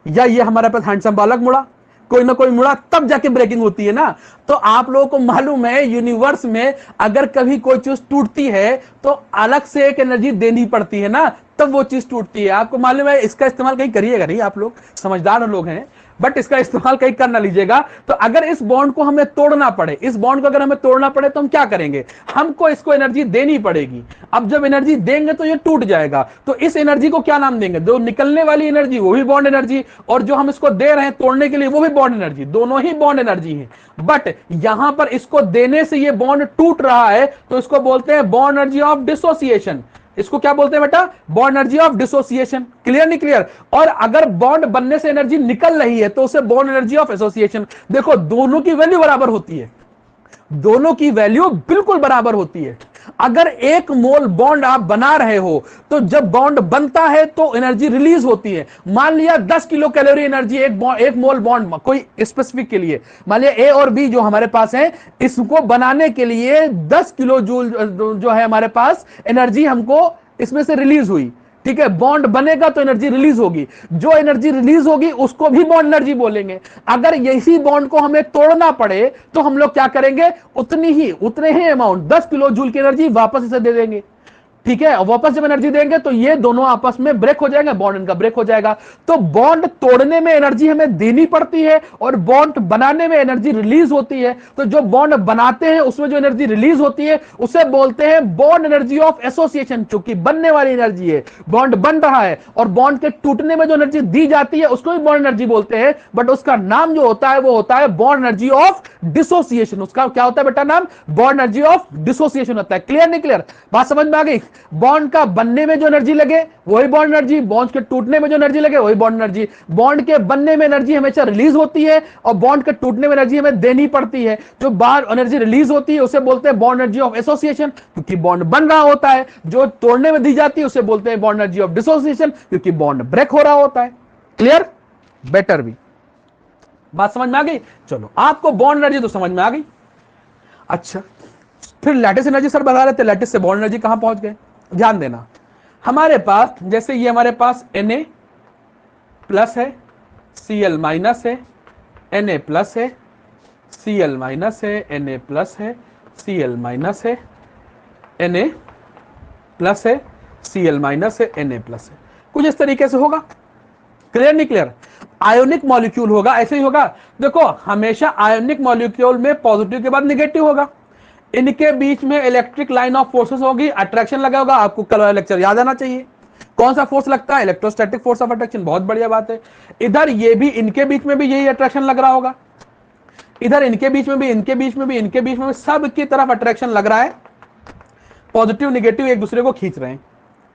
या ये हमारे पास हैंडसम बालक मुड़ा, कोई ना कोई मुड़ा तब जाके ब्रेकिंग होती है ना। तो आप लोगों को मालूम है यूनिवर्स में अगर कभी कोई चीज टूटती है तो अलग से एक एनर्जी देनी पड़ती है ना, तब वो चीज टूटती है। आपको मालूम है, इसका इस्तेमाल कहीं करिएगा नहीं, आप लोग समझदार लोग हैं, बट इसका इस्तेमाल कहीं कर ना लीजिएगा। तो अगर इस बॉन्ड को हमें तोड़ना पड़े, इस बॉन्ड को अगर हमें तोड़ना पड़े तो हम क्या करेंगे, हमको इसको एनर्जी देनी पड़ेगी। अब जब एनर्जी देंगे तो ये टूट जाएगा, तो इस एनर्जी को क्या नाम देंगे, जो निकलने वाली एनर्जी वो भी बॉन्ड एनर्जी, और जो हम इसको दे रहे हैं तोड़ने के लिए वो भी बॉन्ड एनर्जी, दोनों ही बॉन्ड एनर्जी है। बट यहां पर इसको देने से ये बॉन्ड टूट रहा है, तो इसको बोलते हैं बॉन्ड एनर्जी ऑफ डिसोसिएशन। इसको क्या बोलते हैं बेटा, bond energy of dissociation. Clear नहीं क्लियर। और अगर बॉन्ड बनने से एनर्जी निकल रही है तो उसे बॉन्ड एनर्जी ऑफ एसोसिएशन। देखो दोनों की वैल्यू बराबर होती है, दोनों की वैल्यू बिल्कुल बराबर होती है। अगर 1 मोल बॉन्ड आप बना रहे हो तो जब बॉन्ड बनता है तो एनर्जी रिलीज होती है। मान लिया 10 किलो कैलोरी एनर्जी एक मोल बॉन्ड कोई स्पेसिफिक के लिए, मान लिया ए और बी जो हमारे पास है, इसको बनाने के लिए 10 किलो जूल जो है हमारे पास एनर्जी हमको इसमें से रिलीज हुई। ठीक है, बॉन्ड बनेगा तो एनर्जी रिलीज होगी, जो एनर्जी रिलीज होगी उसको भी बॉन्ड एनर्जी बोलेंगे। अगर यही बॉन्ड को हमें तोड़ना पड़े तो हम लोग क्या करेंगे, उतने ही अमाउंट 10 किलो जूल की एनर्जी वापस इसे दे देंगे। ठीक है, वापस जब एनर्जी देंगे तो ये दोनों आपस में ब्रेक हो जाएंगे, बॉन्ड इनका ब्रेक हो जाएगा। तो बॉन्ड तोड़ने में एनर्जी हमें देनी पड़ती है और बॉन्ड बनाने में एनर्जी रिलीज होती है। तो जो बॉन्ड बनाते हैं उसमें जो एनर्जी रिलीज होती है उसे बोलते हैं बॉन्ड एनर्जी ऑफ एसोसिएशन, क्योंकि बनने वाली एनर्जी है, बॉन्ड बन रहा है। और बॉन्ड के टूटने में जो एनर्जी दी जाती है उसको भी बॉन्ड एनर्जी बोलते हैं, बट उसका नाम जो होता है वो होता है बॉन्ड एनर्जी ऑफ डिसोसिएशन। उसका क्या होता है बेटा नाम, बॉन्ड एनर्जी ऑफ डिसोसिएशन होता है। क्लियर नहीं क्लियर, बात समझ में आ गई। बॉन्ड का बनने में जो एनर्जी लगे वही बॉन्ड एनर्जी, बॉन्ड के टूटने में जो एनर्जी लगे वही बॉन्ड एनर्जी। बॉन्ड के बनने में एनर्जी हमेशा रिलीज होती है और बॉन्ड के टूटने में एनर्जी हमें देनी पड़ती है। जो बाहर एनर्जी रिलीज होती है उसे बोलते हैं बॉन्ड एनर्जी ऑफ एसोसिएशन, क्योंकि बॉन्ड बन रहा होता है। जो तोड़ने में दी जाती है उसे बोलते हैं बॉन्ड एनर्जी ऑफ डिसोसिएशन, क्योंकि बॉन्ड ब्रेक हो रहा होता है। क्लियर, बेटर भी बात समझ में आ गई। चलो आपको बॉन्ड एनर्जी तो समझ में आ गई। अच्छा, फिर लैटिस एनर्जी सर बता रहे थे, लैटिस से बॉन्ड एनर्जी कहां पहुंच गए। ध्यान देना, हमारे पास जैसे ये हमारे पास Na प्लस है, Cl माइनस है, Na प्लस है, Cl माइनस है, Na प्लस है, Cl माइनस है, Na प्लस है, Cl माइनस है, Na प्लस है। कुछ इस तरीके से होगा। क्लियर नहीं क्लियर। आयोनिक मॉलिक्यूल होगा, ऐसे ही होगा। देखो हमेशा आयोनिक मॉलिक्यूल में पॉजिटिव के बाद निगेटिव होगा, इनके बीच में इलेक्ट्रिक लाइन ऑफ फोर्सेस होगी, अट्रैक्शन लगा होगा। आपको कल वाला लेक्चर याद आना चाहिए, कौन सा फोर्स लगता है, इलेक्ट्रोस्टैटिक फोर्स ऑफ अट्रैक्शन। बहुत बढ़िया बात है। इधर ये भी, इनके बीच में भी यही अट्रैक्शन लग रहा होगा, इधर इनके बीच में भी, इनके बीच में भी, इनके बीच में भी, सब की तरफ अट्रैक्शन लग रहा है। पॉजिटिव निगेटिव एक दूसरे को खींच रहे हैं।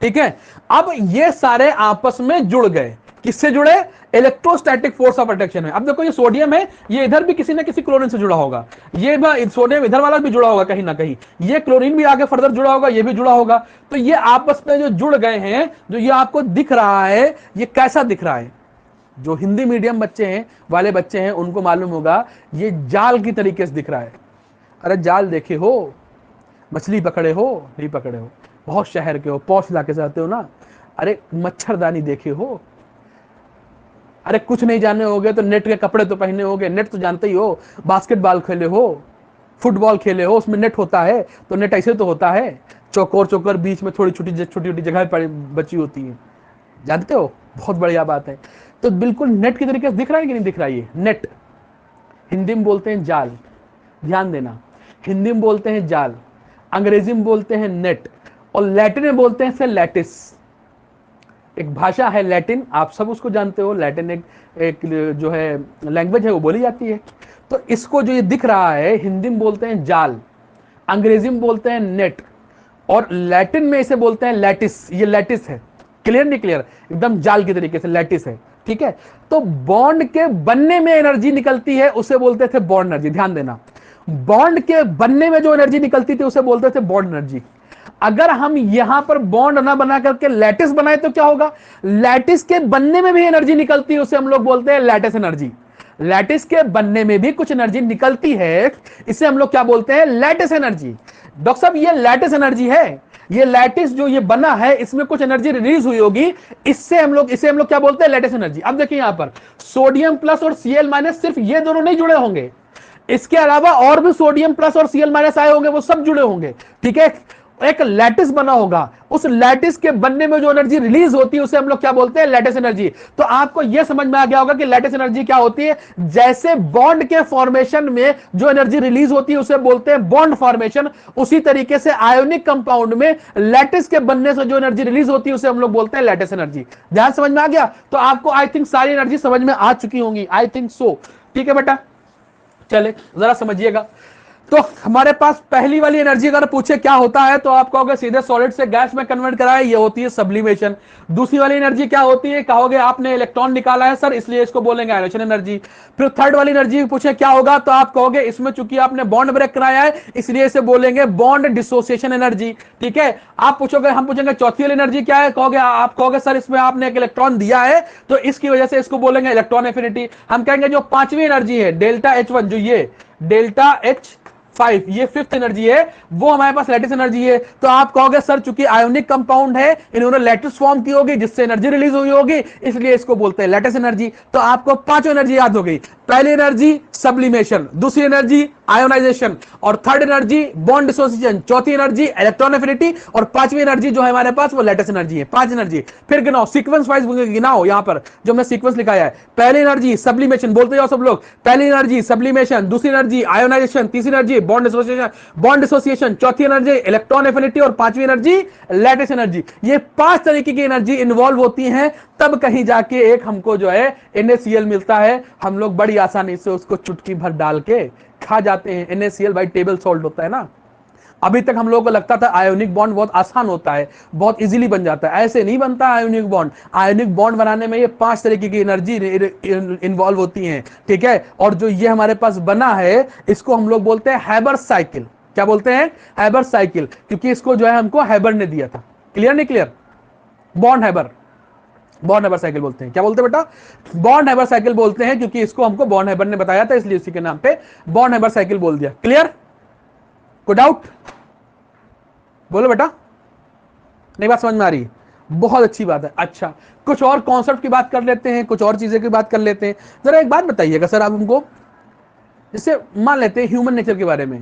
ठीक है, अब ये सारे आपस में जुड़ गए, किससे जुड़े, इलेक्ट्रोस्टैटिक फोर्स ऑफ अट्रैक्शन है। अब देखो ये सोडियम है, ये इधर भी किसी ना किसी क्लोरीन से जुड़ा होगा, ये सोडियम इधर वाला भी जुड़ा होगा कहीं ना कहीं, ये क्लोरीन भी आगे फर्दर जुड़ा होगा, ये भी जुड़ा होगा। तो ये आपस में जो जुड़ गए हैं, जो ये आपको दिख रहा है, ये कैसा दिख रहा है। जो हिंदी मीडियम बच्चे हैं वाले बच्चे हैं उनको मालूम होगा, ये जाल की तरीके से दिख रहा है। अरे जाल देखे हो, मछली पकड़े हो, नहीं पकड़े हो, बहुत शहर के हो, पौष इलाके से आते हो ना। अरे मच्छरदानी देखे हो, अरे कुछ नहीं जाने होगे तो नेट के कपड़े तो पहने होगे, नेट तो जानते ही हो। बास्केटबॉल खेले हो, फुटबॉल खेले हो, उसमें नेट होता है, तो नेट ऐसे तो होता है, चौकोर चौकोर बीच में थोड़ी छोटी छोटी जगह बची होती है, जानते हो। बहुत बढ़िया बात है। तो बिल्कुल नेट की तरीके से दिख रहा है कि नहीं दिख रहा है। ये नेट हिंदी में बोलते हैं जाल, ध्यान देना, हिंदी में बोलते हैं जाल, अंग्रेजी में बोलते हैं नेट, और लैटिन में बोलते हैं लैटिस। एक भाषा है लैटिन, आप सब उसको जानते हो। लैटिन एक जो है लैंग्वेज है, वो बोली जाती है। तो इसको जो ये दिख रहा है, हिंदी में बोलते हैं जाल, अंग्रेजी में बोलते हैं नेट, और लैटिन में इसे बोलते हैं लैटिस। ये लैटिस है। क्लियर नहीं क्लियर, एकदम जाल की तरीके से लैटिस है। ठीक है, तो बॉन्ड के बनने में एनर्जी निकलती है उसे बोलते थे बॉन्ड एनर्जी। ध्यान देना, बॉन्ड के बनने में जो एनर्जी निकलती थी उसे बोलते थे बॉन्ड एनर्जी। अगर हम यहां पर बॉन्ड ना बना करके लैटिस बनाए तो क्या होगा, लैटिस के बनने में भी एनर्जी निकलती है, उसे हम लोग बोलते हैं लैटिस एनर्जी। लैटिस के बनने में भी कुछ एनर्जी निकलती है, इसे हम लोग क्या बोलते हैं, लैटिस एनर्जी। डॉक्टर साहब ये लैटिस एनर्जी है, ये लैटिस जो ये बना है इसमें कुछ एनर्जी रिलीज हुई होगी, इसे हम लोग क्या बोलते हैं, लैटिस एनर्जी। अब देखिए यहां पर सोडियम प्लस और Cl माइनस सिर्फ ये दोनों नहीं जुड़े होंगे, इसके अलावा और भी सोडियम प्लस और Cl माइनस आए होंगे, वो सब जुड़े होंगे, ठीक है। एक लैटिस बना होगा, उस लैटिस के बनने में जो एनर्जी रिलीज होती है उसे हम लोग क्या बोलते हैं, लैटिस एनर्जी। तो आपको यह समझ में आ गया होगा कि लैटिस एनर्जी क्या होती है। जैसे बॉन्ड के फॉर्मेशन में जो एनर्जी रिलीज होती है उसे बोलते हैं बॉन्ड फॉर्मेशन, उसी तरीके से आयोनिक कंपाउंड में लैटिस के बनने से जो एनर्जी रिलीज होती है उसे हम लोग बोलते हैं लैटिस एनर्जी। ध्यान समझ में आ गया। तो आपको आई थिंक सारी एनर्जी समझ में आ चुकी होंगी, आई थिंक सो। ठीक है बेटा, चले जरा समझिएगा। तो हमारे पास पहली वाली एनर्जी अगर पूछे क्या होता है तो आप कहोगे सीधे सॉलिड से गैस में कन्वर्ट कराए, ये होती है सब्लिमेशन। दूसरी वाली एनर्जी क्या होती है, कहोगे आपने इलेक्ट्रॉन निकाला है सर इसलिए इसको बोलेंगे आयोनेशन एनर्जी। फिर थर्ड वाली एनर्जी पूछे क्या होगा तो आप कहोगे इसमें चूंकि आपने बॉन्ड ब्रेक कराया है इसलिए इसे बोलेंगे बॉन्ड डिसोसिएशन एनर्जी। ठीक है, आप पूछोगे, हम पूछेंगे चौथी वाली एनर्जी क्या है, कहोगे आप कहोगे सर इसमें आपने एक इलेक्ट्रॉन दिया है तो इसकी वजह से इसको बोलेंगे इलेक्ट्रॉन एफिनिटी। हम कहेंगे जो पांचवी एनर्जी है डेल्टा H1, जो ये डेल्टा H5 ये फिफ्थ एनर्जी है, वो हमारे पास लैटिस एनर्जी है। तो आप कहोगे सर चूंकि आयोनिक कंपाउंड है इन्होंने लैटिस फॉर्म की होगी जिससे एनर्जी रिलीज हुई होगी इसलिए इसको बोलते हैं लैटिस एनर्जी। तो आपको पांचों एनर्जी याद हो गई। पहली एनर्जी सब्लिमेशन, दूसरी एनर्जी आयोनाइजेशन, और थर्ड एनर्जी बॉन्ड डिसोसिएशन, चौथी एनर्जी इलेक्ट्रॉन एफिनिटी, और पांचवी एनर्जी जो है हमारे पास वो लैटिस एनर्जी है। पांच एनर्जी फिर गिनाओ, सीक्वेंस वाइज गिनाओ। यहां पर जो हमने सीक्वेंस लिखाया है, पहली एनर्जी सब्लिमेशन, बोलते जाओ सब लोग, पहली एनर्जी सब्लिमेशन, दूसरी एनर्जी आयोनाइजेशन, तीसरी एनर्जी बॉन्ड डिसोसिएशन, चौथी एनर्जी इलेक्ट्रॉन एफिनिटी, और पांचवी एनर्जी लैटिस एनर्जी। ये पांच तरीके की एनर्जी इन्वॉल्व होती हैं, तब कहीं जाके एक हमको जो है NaCl मिलता है। हम लोग बड़ी आसानी से उसको चुटकी भर डाल के खा जाते हैं। NaCl भाई टेबल सॉल्ट होता है ना। अभी तक हम लोगों को लगता था आयोनिक बॉन्ड बहुत आसान होता है, बहुत इजीली बन जाता है, ऐसे नहीं बनता आयोनिक बॉन्ड। आयोनिक बॉन्ड बनाने में ये पांच तरीके की एनर्जी इन्वॉल्व होती हैं, ठीक है। और जो ये हमारे पास बना है इसको हम लोग बोलते हैं हैबर्स साइकिल। क्या बोलते हैं, हैबर्स साइकिल, क्योंकि इसको जो है हमको हैबर ने दिया था। क्लियर नहीं clear, bond Haber, bond Haber cycle बोलते हैं। क्या बोलते हैं बेटा, बॉन्ड हैबर साइकिल बोलते हैं, क्योंकि इसको हमको बॉन्ड हैबर ने बताया था इसलिए उसी के नाम पे बॉन्ड हैबर साइकिल बोल दिया। क्लियर, कोई डाउट बोलो बेटा, नहीं बात समझ में आ रही है, बहुत अच्छी बात है। अच्छा, कुछ और कॉन्सेप्ट की बात कर लेते हैं, कुछ और चीजें की बात कर लेते हैं। जरा एक बात बताइएगा सर आप हमको, जैसे मान लेते हैं ह्यूमन नेचर के बारे में।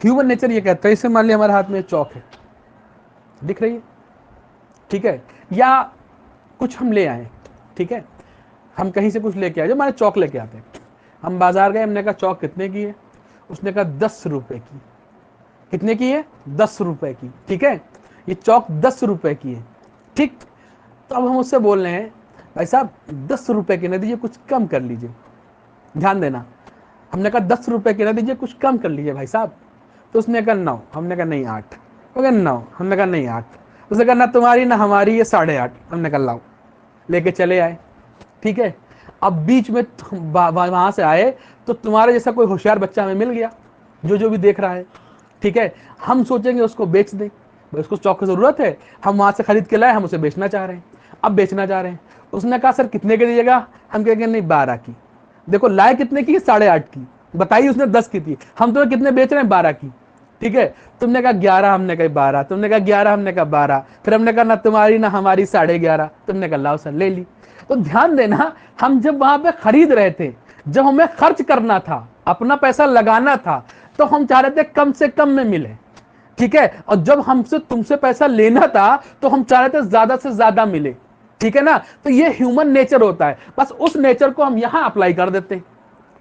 ह्यूमन नेचर ये कहता है, जैसे मान लिया हमारे हाथ में चौक है, दिख रही है, ठीक है, या कुछ हम ले आए, ठीक है, हम कहीं से कुछ लेके आए, जब हमारे चौक लेके आते हैं, हम बाजार गए, हमने कहा चौक कितने की है, उसने कहा 10 रुपए की। कितने की है, 10 रुपए की, ठीक है, ये चौक 10 रुपए की है, ठीक। तो अब हम उससे बोल रहे हैं भाई साहब 10 रुपए की ना दीजिए, कुछ कम कर लीजिए। ध्यान देना, हमने कहा 10 रुपए की ना दीजिए, कुछ कम कर लीजिए भाई साहब। तो उसने कहा 9, हमने कहा नहीं 8, हो गया 9, हमने कहा नहीं 8, उसने कहा ना तुम्हारी ना हमारी, ये 8.5, हमने कहा लाओ, लेके चले आए, ठीक है। अब बीच में वहां से आए तो तुम्हारे जैसा कोई होशियार बच्चा हमें मिल गया जो भी देख रहा है, ठीक है। हम सोचेंगे उसको बेच दें, उसको चौक की जरूरत है, हम वहां से खरीद के लाए, हम उसे बेचना चाह रहे हैं, अब बेचना चाह रहे हैं। उसने कहा सर कितने के दीजिएगा, हम कहेंगे नहीं 12 की। देखो लाए कितने की, 8.5 की, बताइए उसने 10 की थी, हम तुम्हें कितने बेच रहे हैं, 12 की, ठीक है। तुमने कहा 11, हमने कहा 12, तुमने कहा 11, हमने कहा 12, फिर हमने कहा ना तुम्हारी ना हमारी 11.5, तुमने कहा लाओ सर ले ली। तो ध्यान देना, हम जब वहां पे खरीद रहे थे, जब हमें खर्च करना था, अपना पैसा लगाना था, तो हम चाह रहे थे कम से कम में मिले, ठीक है। और जब हमसे तुमसे पैसा लेना था तो हम चाह रहे थे ज्यादा से ज्यादा मिले, ठीक है ना। तो ये ह्यूमन नेचर होता है, बस उस नेचर को हम यहां अप्लाई कर देते हैं,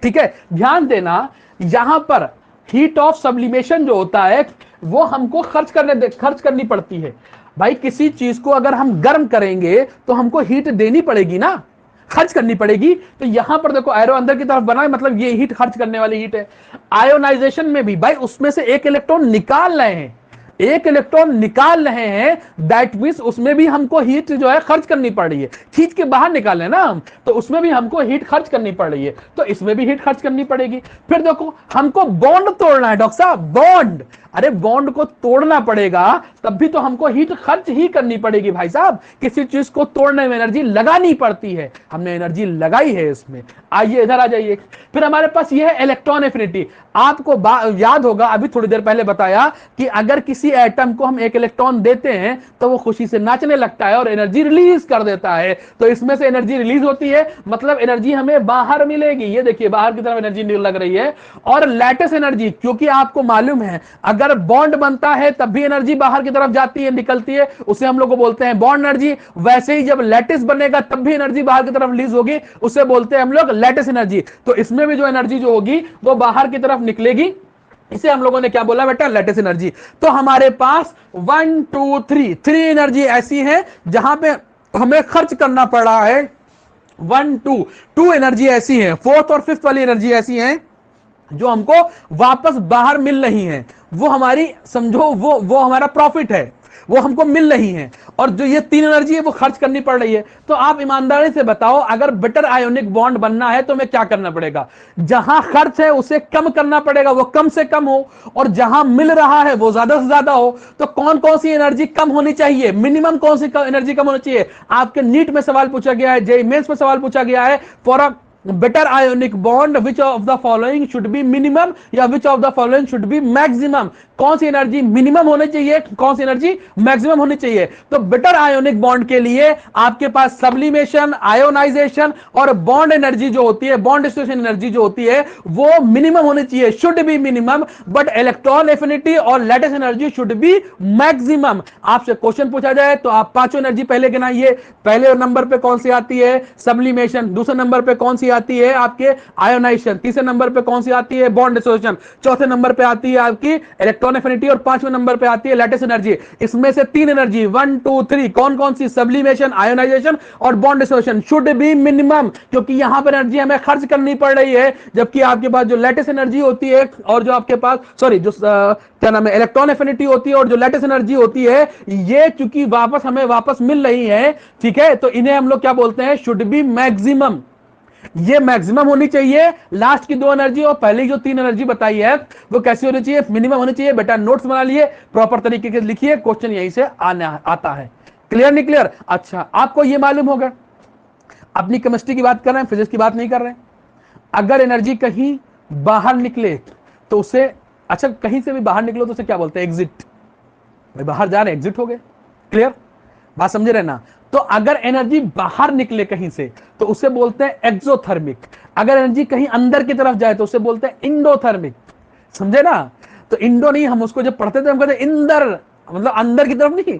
ठीक है। ध्यान देना, यहां पर हीट ऑफ सब्लिमेशन जो होता है वो हमको खर्च करनी पड़ती है। भाई किसी चीज को अगर हम गर्म करेंगे तो हमको हीट देनी पड़ेगी ना, खर्च करनी पड़ेगी। तो यहां पर देखो एरो अंदर की तरफ बना है, मतलब ये हीट खर्च करने वाली हीट है। आयोनाइजेशन में भी भाई उसमें से एक इलेक्ट्रॉन निकाल रहे हैं, एक इलेक्ट्रॉन निकाल रहे हैं, दैट मींस उसमें भी हमको हीट जो है खर्च करनी पड़ रही है, खींच के बाहर निकाल रहे हैं ना हम, तो उसमें भी हमको हीट खर्च करनी पड़ रही है, तो इसमें भी हीट खर्च करनी पड़ेगी। फिर देखो हमको बॉन्ड तोड़ना है डॉक्टर साहब, बॉन्ड। अरे बॉन्ड को तोड़ना पड़ेगा, तब भी तो हमको हीट खर्च ही करनी पड़ेगी भाई साहब। किसी चीज को तोड़ने में एनर्जी लगानी पड़ती है, हमने एनर्जी लगाई है इसमें। आइए इधर आ जाइए। फिर हमारे पास यह है इलेक्ट्रॉन एफिनिटी। आपको याद होगा, अभी थोड़ी देर पहले बताया कि अगर किसी एटम को हम एक इलेक्ट्रॉन देते हैं तो वो खुशी से नाचने लगता है और एनर्जी रिलीज कर देता है। तो इसमें से एनर्जी रिलीज होती है, मतलब एनर्जी हमें बाहर मिलेगी। ये देखिए बाहर की तरफ एनर्जी लग रही है। और लैटिस एनर्जी, क्योंकि आपको मालूम है अगर बॉन्ड बनता है तब भी एनर्जी बाहर की तरफ जाती है, निकलती है, उसे हम लोग को बोलते हैं बॉन्ड एनर्जी। वैसे ही जब लैटिस बनेगा तब भी एनर्जी बाहर की तरफ रिलीज होगी, उसे बोलते हैं हम लोग लैटिस एनर्जी। तो इसमें भी जो एनर्जी जो होगी वो बाहर की तरफ निकलेगी, इसे हम लोगों ने क्या बोला बेटा, लैटिस एनर्जी। तो हमारे पास 1 2 3 एनर्जी ऐसी है जहां पे हमें खर्च करना पड़ रहा है। 1 2 एनर्जी ऐसी है, फोर्थ और फिफ्थ वाली एनर्जी ऐसी है जो हमको वापस बाहर मिल रही है। वो हमारी समझो वो हमारा प्रॉफिट है, वो हमको मिल रही है। और जो ये 3 एनर्जी है वो खर्च करनी पड़ रही है। तो आप ईमानदारी से बताओ, अगर बेटर आयोनिक बॉन्ड बनना है तो हमें क्या करना पड़ेगा? जहां खर्च है उसे कम करना पड़ेगा, वो कम से कम हो, और जहां मिल रहा है वो ज्यादा से ज्यादा हो। तो कौन कौन सी एनर्जी कम होनी चाहिए, मिनिमम कौन सी एनर्जी कम होनी चाहिए? आपके नीट में सवाल पूछा गया है, जेईई मेंस में सवाल पूछा गया है, for a better ionic bond which of the following should be minimum या which of the following should be maximum। कौन सी एनर्जी मिनिमम होनी चाहिए, कौन सी एनर्जी मैक्सिमम होनी चाहिए? तो बेटर आयोनिक बॉन्ड के लिए आपके पास सब्लिमेशन, आयोनाइजेशन और बॉन्ड एनर्जी जो होती है, बॉन्ड डिस्ट्रीब्यूशन एनर्जी जो होती है वो मिनिमम होनी चाहिए, should be minimum. But electron affinity और lattice energy should be maximum. आपसे क्वेश्चन पूछा जाए तो आप पांचों एनर्जी पहले गिनाइए। पहले नंबर पे कौन सी आती है? सब्लिमेशन। दूसरे नंबर पे कौन सी आती है? आपके आयोनाइजेशन। तीसरे नंबर पे कौन सी आती है? Bond distribution. चौथे नंबर पे आती है आपकी इलेक्ट्रॉन एफिनिटी और पांचवें नंबर पे आती है लैटिस एनर्जी। इसमें से 3 एनर्जी 1 2 3 कौन कौन सी? सब्लिमेशन, आयोनाइजेशन और bond distribution should be minimum, क्योंकि यहां पर एनर्जी हमें खर्च करनी पड़ रही है। जबकि आपके पास जो लैटिस एनर्जी होती है और जो आपके पास क्या नाम है, इलेक्ट्रॉन एफिनिटी होती है और जो लैटिस एनर्जी होती है, ये चूंकि हमें वापस मिल रही है, ठीक है, तो इन्हें हम लोग क्या बोलते हैं? Should be maximum. ये मैक्सिमम होनी चाहिए। लास्ट की 2 एनर्जी और पहले जो 3 एनर्जी बताई है वो कैसी होनी चाहिए? मिनिमम होनी चाहिए। बेटा नोट्स बना लिए, प्रॉपर तरीके से लिखिए, क्वेश्चन यहीं से आता है। क्लियर नहीं क्लियर? अच्छा, आपको ये मालूम होगा, अपनी केमिस्ट्री की बात कर रहे हैं, फिजिक्स की बात नहीं कर रहे हैं। अगर एनर्जी कहीं बाहर निकले तो उसे, अच्छा कहीं से भी बाहर निकलो तो उसे क्या बोलते हैं? एग्जिट। भाई बाहर जा रहे, एग्जिट हो गए। क्लियर बात समझे रहे ना? तो अगर एनर्जी बाहर निकले कहीं से तो उसे बोलते हैं एक्सोथर्मिक। अगर एनर्जी कहीं अंदर की तरफ जाए तो उसे बोलते हैं इंडोथर्मिक। समझे ना? तो इंडो नहीं, हम उसको जब पढ़ते थे हम कहते इंदर, मतलब अंदर की तरफ नहीं,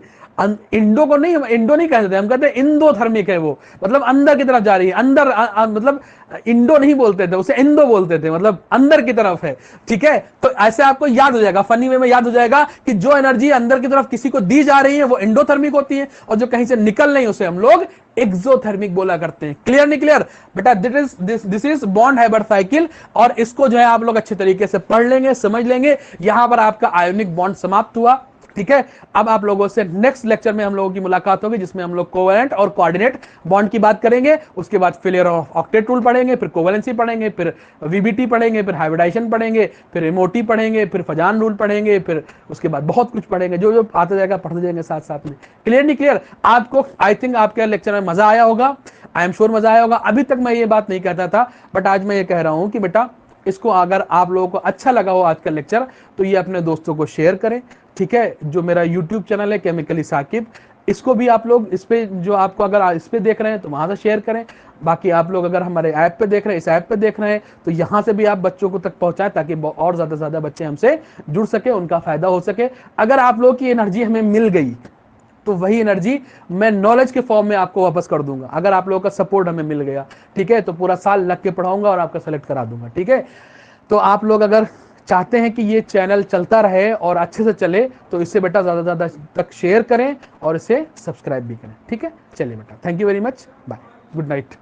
इंडो को नहीं, हम इंडो नहीं कहते थे, हम कहते हैं इंडोथर्मिक है वो, मतलब अंदर की तरफ जा रही है। अंदर मतलब इंडो नहीं बोलते थे, उसे इंडो बोलते थे, मतलब अंदर की तरफ है। ठीक है, तो ऐसे आपको याद हो जाएगा, फनी वे में याद हो जाएगा कि जो एनर्जी अंदर की तरफ किसी को दी जा रही है वो इंडोथर्मिक होती है, और जो कहीं से निकल रही है उसे हम लोग एक्सोथर्मिक बोला करते हैं। क्लियर नहीं क्लियर? बेटा this is bond hybrid cycle, और इसको जो है आप लोग अच्छे तरीके से पढ़ लेंगे, समझ लेंगे। यहां पर आपका आयोनिक बॉन्ड समाप्त हुआ। ठीक है, अब आप लोगों से नेक्स्ट लेक्चर में हम लोगों की मुलाकात होगी, जिसमें हम लोग कोवेलेंट और कोऑर्डिनेट बॉन्ड की बात करेंगे। उसके बाद फेलियर ऑफ ऑक्टेट रूल पढ़ेंगे, फिर कोवेलेंसी पढ़ेंगे, फिर वीबीटी पढ़ेंगे, फिर हाइब्रिडाइजेशन पढ़ेंगे, फिर एमओटी पढ़ेंगे, फिर फजान रूल पढ़ेंगे, फिर उसके बाद बहुत कुछ पढ़ेंगे, जो जो आता जाएगा पढ़ते जाएंगे साथ साथ में। क्लियर नहीं क्लियर? आपको आई थिंक आपके लेक्चर में मजा आया होगा, आई एम श्योर मजा आया होगा। अभी तक मैं ये बात नहीं कहता था, बट आज मैं ये कह रहा हूं कि बेटा इसको अगर आप लोगों को अच्छा लगा हो आज का लेक्चर, तो ये अपने दोस्तों को शेयर करें। ठीक है, जो मेरा यूट्यूब चैनल है केमिकली साकिब, इसको भी आप लोग इस पे, जो आपको अगर इस पे देख रहे हैं तो वहां से शेयर करें। बाकी आप लोग अगर हमारे ऐप पे देख रहे हैं, इस ऐप पे देख रहे हैं, तो यहाँ से भी आप बच्चों को तक पहुंचाएं, ताकि और ज्यादा से ज्यादा बच्चे हमसे जुड़ सके, उनका फायदा हो सके। अगर आप लोगों की एनर्जी हमें मिल गई तो वही एनर्जी मैं नॉलेज के फॉर्म में आपको वापस कर दूंगा। अगर आप लोगों का सपोर्ट हमें मिल गया, ठीक है, तो पूरा साल लग के पढ़ाऊंगा और आपका सेलेक्ट करा दूंगा। ठीक है, तो आप लोग अगर चाहते हैं कि ये चैनल चलता रहे और अच्छे से चले, तो इससे बेटा ज्यादा ज्यादा तक शेयर करें और इसे सब्सक्राइब भी करें। ठीक है, चलिए बेटा, thank you very much, bye, good night.